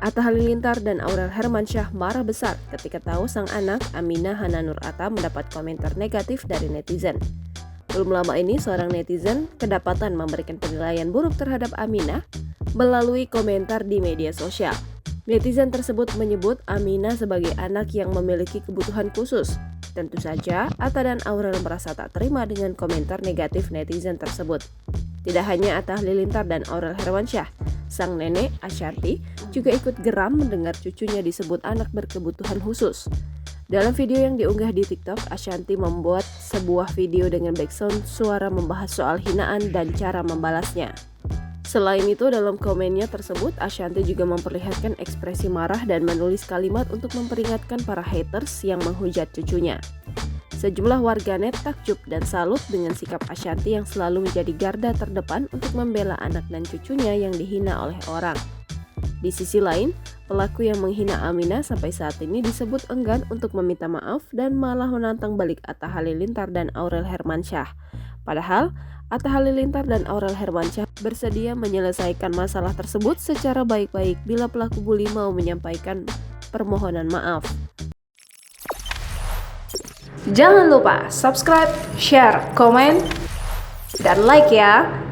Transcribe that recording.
Atta Halilintar dan Aurel Hermansyah marah besar ketika tahu sang anak Aminah Hana Nur Atta mendapat komentar negatif dari netizen. Belum lama ini seorang netizen kedapatan memberikan penilaian buruk terhadap Aminah melalui komentar di media sosial. Netizen tersebut menyebut Aminah sebagai anak yang memiliki kebutuhan khusus. Tentu saja, Atta dan Aurel merasa tak terima dengan komentar negatif netizen tersebut. Tidak hanya Atta Halilintar dan Aurel Hermansyah, sang nenek Ashanty juga ikut geram mendengar cucunya disebut anak berkebutuhan khusus. Dalam video yang diunggah di TikTok, Ashanty membuat sebuah video dengan background suara membahas soal hinaan dan cara membalasnya. Selain itu, dalam komennya tersebut, Ashanty juga memperlihatkan ekspresi marah dan menulis kalimat untuk memperingatkan para haters yang menghujat cucunya. Sejumlah warganet takjub dan salut dengan sikap Ashanty yang selalu menjadi garda terdepan untuk membela anak dan cucunya yang dihina oleh orang. Di sisi lain, pelaku yang menghina Aminah sampai saat ini disebut enggan untuk meminta maaf dan malah menantang balik Atta Halilintar dan Aurel Hermansyah. Padahal, Atta Halilintar dan Aurel Hermansyah bersedia menyelesaikan masalah tersebut secara baik-baik bila pelaku bully mau menyampaikan permohonan maaf. Jangan lupa subscribe, share, komen, dan like ya!